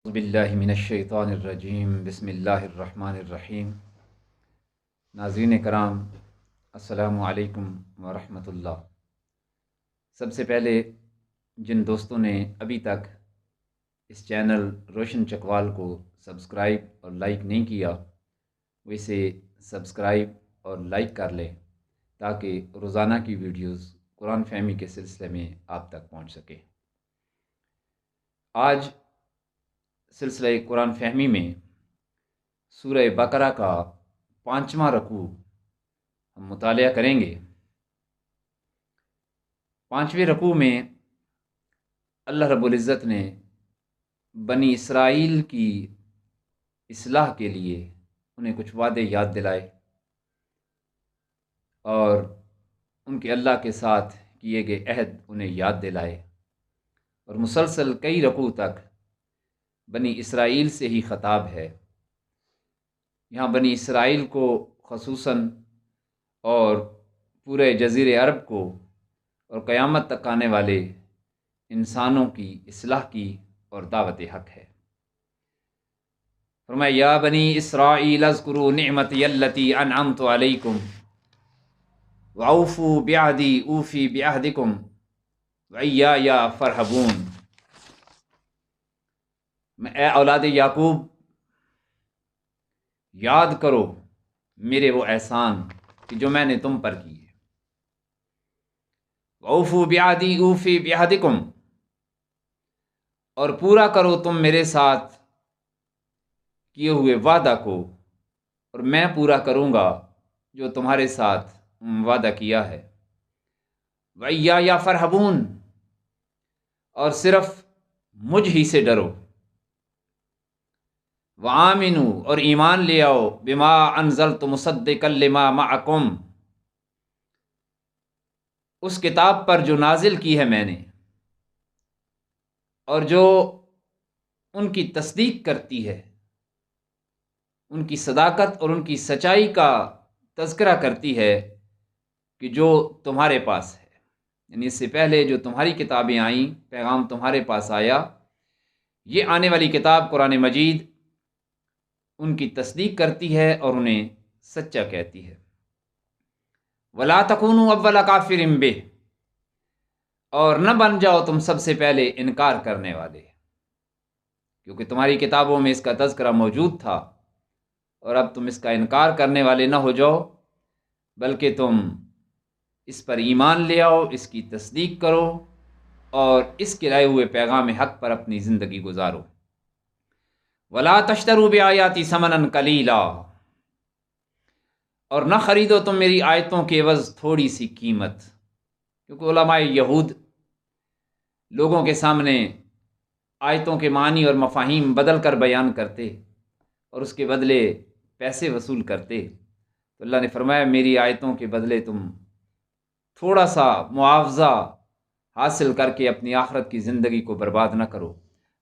باللہ من الشیطان الرجیم بسم اللہ الرحمن الرحیم۔ ناظرین کرام، السلام علیکم ورحمۃ اللہ۔ سب سے پہلے جن دوستوں نے ابھی تک اس چینل روشن چکوال کو سبسکرائب اور لائک نہیں کیا وہ اسے سبسکرائب اور لائک کر لیں تاکہ روزانہ کی ویڈیوز قرآن فہمی کے سلسلے میں آپ تک پہنچ سکے۔ آج سلسلہ قرآن فہمی میں سورہ بقرہ کا 5واں رکوع ہم مطالعہ کریں گے۔ 5ویں رکوع میں اللہ رب العزت نے بنی اسرائیل کی اصلاح کے لیے انہیں کچھ وعدے یاد دلائے اور ان کے اللہ کے ساتھ کیے گئے عہد انہیں یاد دلائے، اور مسلسل کئی رکوع تک بنی اسرائیل سے ہی خطاب ہے۔ یہاں بنی اسرائیل کو خصوصاً اور پورے جزیرے عرب کو اور قیامت تک آنے والے انسانوں کی اصلاح کی اور دعوت حق ہے۔ فرمایا یا بنی اسرائیل اذکروا نعمتی التی انعمت علیکم واوفوا بعہدی اوفی بعہدکم وایای فارہبون۔ اے اولاد یعقوب، یاد کرو میرے وہ احسان کہ جو میں نے تم پر کی ہے۔ وَأَوْفُوا بِعَهْدِي أُوفِ بِعَهْدِكُمْ، اور پورا کرو تم میرے ساتھ کیے ہوئے وعدہ کو، اور میں پورا کروں گا جو تمہارے ساتھ وعدہ کیا ہے۔ وَإِيَّايَ فَارْهَبُونَ، اور صرف مجھ ہی سے ڈرو۔ وَآمِنُوا، اور ایمان لے آؤ، بِمَا أَنزَلْتُ مُصَدِّقًا لِمَا مَعَكُمْ، اس کتاب پر جو نازل کی ہے میں نے اور جو ان کی تصدیق کرتی ہے، ان کی صداقت اور ان کی سچائی کا تذکرہ کرتی ہے کہ جو تمہارے پاس ہے، یعنی اس سے پہلے جو تمہاری کتابیں آئیں، پیغام تمہارے پاس آیا، یہ آنے والی کتاب قرآن مجید ان کی تصدیق کرتی ہے اور انہیں سچا کہتی ہے۔ وَلَا تَكُونُوا أَوَّلَ كَافِرٍ بِهِ، اور نہ بن جاؤ تم سب سے پہلے انکار کرنے والے، کیونکہ تمہاری کتابوں میں اس کا تذکرہ موجود تھا، اور اب تم اس کا انکار کرنے والے نہ ہو جاؤ، بلکہ تم اس پر ایمان لے آؤ، اس کی تصدیق کرو اور اس کے لائے ہوئے پیغام حق پر اپنی زندگی گزارو۔ وَلَا تَشْتَرُوا بِآيَاتِي ثَمَنًا قَلِيلًا، اور نہ خریدو تم میری آیتوں کے عوض تھوڑی سی قیمت، کیونکہ علماء یہود لوگوں کے سامنے آیتوں کے معنی اور مفاہیم بدل کر بیان کرتے اور اس کے بدلے پیسے وصول کرتے، تو اللہ نے فرمایا میری آیتوں کے بدلے تم تھوڑا سا معاوضہ حاصل کر کے اپنی آخرت کی زندگی کو برباد نہ کرو۔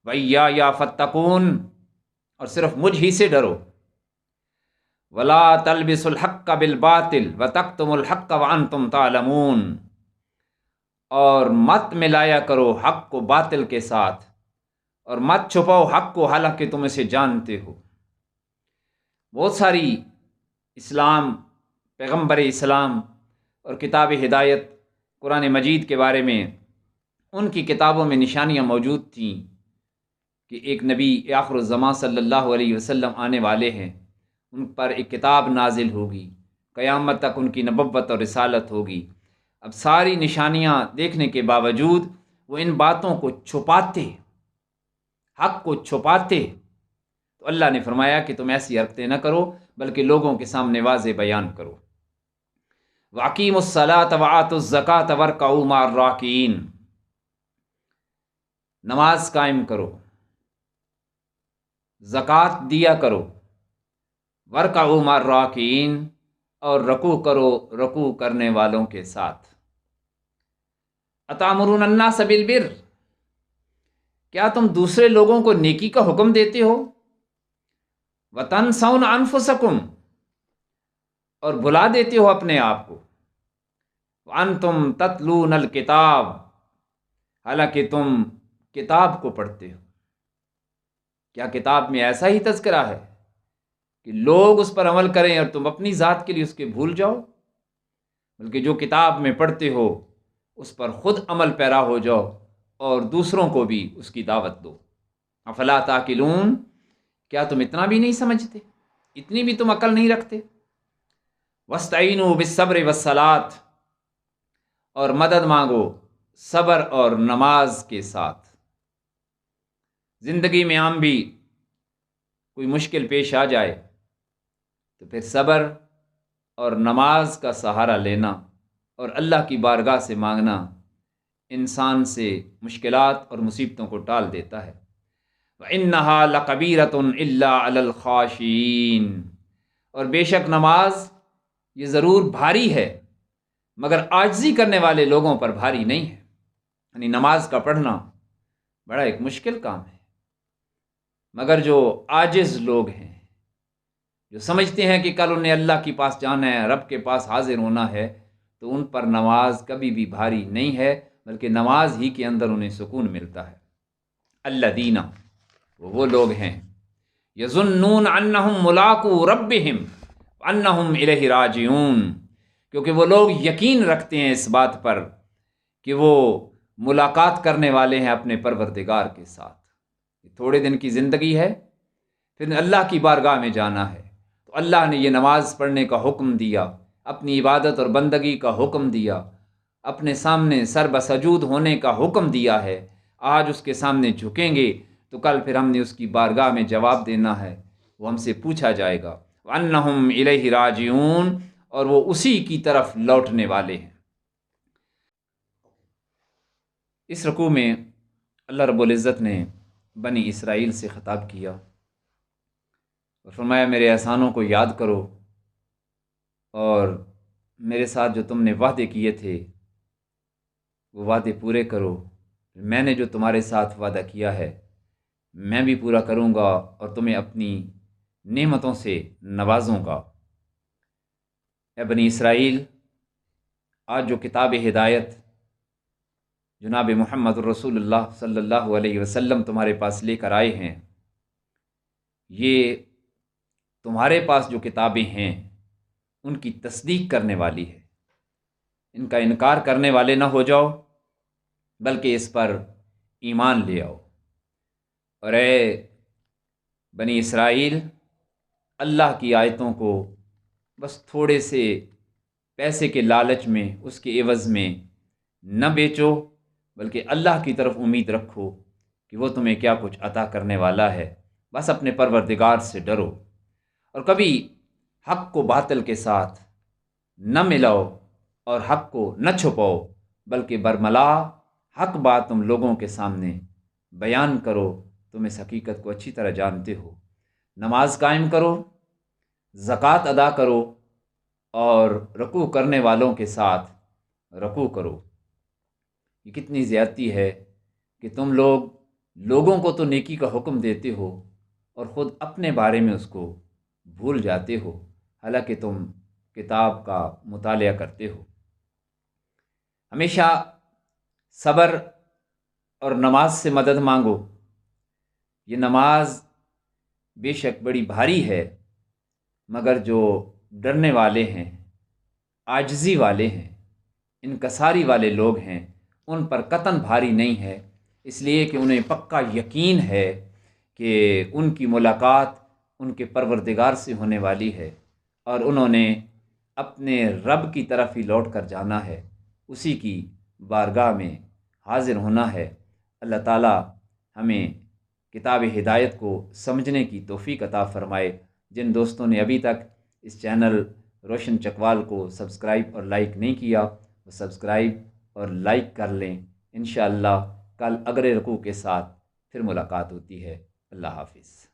وَإِيَّايَ فَاتَّقُونَ، اور صرف مجھ ہی سے ڈرو۔ وَلَا تَلْبِسُوا الْحَقَّ بِالْبَاطِلِ وَتَكْتُمُوا الْحَقَّ وَأَنْتُمْ تَعْلَمُونَ، اور مت ملایا کرو حق کو باطل کے ساتھ، اور مت چھپاؤ حق کو حالانکہ تم اسے جانتے ہو۔ بہت ساری اسلام، پیغمبر اسلام اور کتاب ہدایت قرآن مجید کے بارے میں ان کی کتابوں میں نشانیاں موجود تھیں کہ ایک نبی آخر الزمان صلی اللہ علیہ وسلم آنے والے ہیں، ان پر ایک کتاب نازل ہوگی، قیامت تک ان کی نبوت اور رسالت ہوگی۔ اب ساری نشانیاں دیکھنے کے باوجود وہ ان باتوں کو چھپاتے، حق کو چھپاتے، تو اللہ نے فرمایا کہ تم ایسی حرکتیں نہ کرو بلکہ لوگوں کے سامنے واضح بیان کرو۔ وَأَقِیمُوا الصَّلَاةَ وَآتُوا الزَّکَاةَ وَارْکَعُوا مَعَ الرَّاکِعِینَ، نماز قائم کرو، زکوٰۃ دیا کرو، وَارْکَعُوا مَعَ الرَّاکِعِینَ، اور رکوع کرو رکوع کرنے والوں کے ساتھ۔ أَتَأْمُرُونَ النَّاسَ بِالْبِرِّ، کیا تم دوسرے لوگوں کو نیکی کا حکم دیتے ہو؟ وَتَنْسَوْنَ أَنفُسَكُمْ، اور بھلا دیتے ہو اپنے آپ کو۔ وَأَنْتُمْ تَتْلُونَ الْكِتَابَ، حالانکہ تم کتاب کو پڑھتے ہو۔ کیا کتاب میں ایسا ہی تذکرہ ہے کہ لوگ اس پر عمل کریں اور تم اپنی ذات کے لیے اس کے بھول جاؤ؟ بلکہ جو کتاب میں پڑھتے ہو اس پر خود عمل پیرا ہو جاؤ اور دوسروں کو بھی اس کی دعوت دو۔ افلا تاکلون، کیا تم اتنا بھی نہیں سمجھتے؟ اتنی بھی تم عقل نہیں رکھتے؟ وستعینوا بالصبر والصلاۃ، اور مدد مانگو صبر اور نماز کے ساتھ۔ زندگی میں عام بھی کوئی مشکل پیش آ جائے تو پھر صبر اور نماز کا سہارا لینا اور اللہ کی بارگاہ سے مانگنا انسان سے مشکلات اور مصیبتوں کو ٹال دیتا ہے۔ وَإِنَّهَا لَكَبِيرَةٌ إِلَّا عَلَى الْخَاشِعِينَ، اور بے شک نماز یہ ضرور بھاری ہے مگر عاجزی کرنے والے لوگوں پر بھاری نہیں ہے۔ یعنی نماز کا پڑھنا بڑا ایک مشکل کام ہے، مگر جو عاجز لوگ ہیں، جو سمجھتے ہیں کہ کل انہیں اللہ کے پاس جانا ہے، رب کے پاس حاضر ہونا ہے، تو ان پر نماز کبھی بھی بھاری نہیں ہے، بلکہ نماز ہی کے اندر انہیں سکون ملتا ہے۔ الذین، وہ لوگ ہیں، یظنون انہم ملاقو ربہم انہم الیہ راجعون، کیونکہ وہ لوگ یقین رکھتے ہیں اس بات پر کہ وہ ملاقات کرنے والے ہیں اپنے پروردگار کے ساتھ۔ تھوڑے دن کی زندگی ہے، پھر اللہ کی بارگاہ میں جانا ہے، تو اللہ نے یہ نماز پڑھنے کا حکم دیا، اپنی عبادت اور بندگی کا حکم دیا، اپنے سامنے سر بسجود ہونے کا حکم دیا ہے۔ آج اس کے سامنے جھکیں گے تو کل پھر ہم نے اس کی بارگاہ میں جواب دینا ہے، وہ ہم سے پوچھا جائے گا۔ وَأَنَّهُمْ إِلَيْهِ رَاجِعُونَ، اور وہ اسی کی طرف لوٹنے والے ہیں۔ اس رکوع میں اللہ رب العزت نے بنی اسرائیل سے خطاب کیا اور فرمایا میرے احسانوں کو یاد کرو اور میرے ساتھ جو تم نے وعدے کیے تھے وہ وعدے پورے کرو۔ میں نے جو تمہارے ساتھ وعدہ کیا ہے میں بھی پورا کروں گا اور تمہیں اپنی نعمتوں سے نوازوں گا۔ اے بنی اسرائیل، آج جو کتاب ہدایت جناب محمد رسول اللہ صلی اللہ علیہ وسلم تمہارے پاس لے کر آئے ہیں، یہ تمہارے پاس جو کتابیں ہیں ان کی تصدیق کرنے والی ہے۔ ان کا انکار کرنے والے نہ ہو جاؤ، بلکہ اس پر ایمان لے آؤ۔ اور اے بنی اسرائیل، اللہ کی آیتوں کو بس تھوڑے سے پیسے کے لالچ میں، اس کے عوض میں نہ بیچو، بلکہ اللہ کی طرف امید رکھو کہ وہ تمہیں کیا کچھ عطا کرنے والا ہے۔ بس اپنے پروردگار سے ڈرو اور کبھی حق کو باطل کے ساتھ نہ ملاؤ اور حق کو نہ چھپاؤ، بلکہ برملا حق بات تم لوگوں کے سامنے بیان کرو۔ تم اس حقیقت کو اچھی طرح جانتے ہو۔ نماز قائم کرو، زکوٰۃ ادا کرو اور رکوع کرنے والوں کے ساتھ رکوع کرو۔ یہ کتنی زیادتی ہے کہ تم لوگوں کو تو نیکی کا حکم دیتے ہو اور خود اپنے بارے میں اس کو بھول جاتے ہو، حالانکہ تم کتاب کا مطالعہ کرتے ہو۔ ہمیشہ صبر اور نماز سے مدد مانگو۔ یہ نماز بے شک بڑی بھاری ہے، مگر جو ڈرنے والے ہیں، عاجزی والے ہیں، انکساری والے لوگ ہیں، ان پر قطعاً بھاری نہیں ہے، اس لیے کہ انہیں پکا یقین ہے کہ ان کی ملاقات ان کے پروردگار سے ہونے والی ہے اور انہوں نے اپنے رب کی طرف ہی لوٹ کر جانا ہے، اسی کی بارگاہ میں حاضر ہونا ہے۔ اللہ تعالی ہمیں کتاب ہدایت کو سمجھنے کی توفیق عطا فرمائے۔ جن دوستوں نے ابھی تک اس چینل روشن چکوال کو سبسکرائب اور لائک نہیں کیا، وہ سبسکرائب اور لائک کر لیں۔ انشاءاللہ کل اگلے رکوع کے ساتھ پھر ملاقات ہوتی ہے۔ اللہ حافظ۔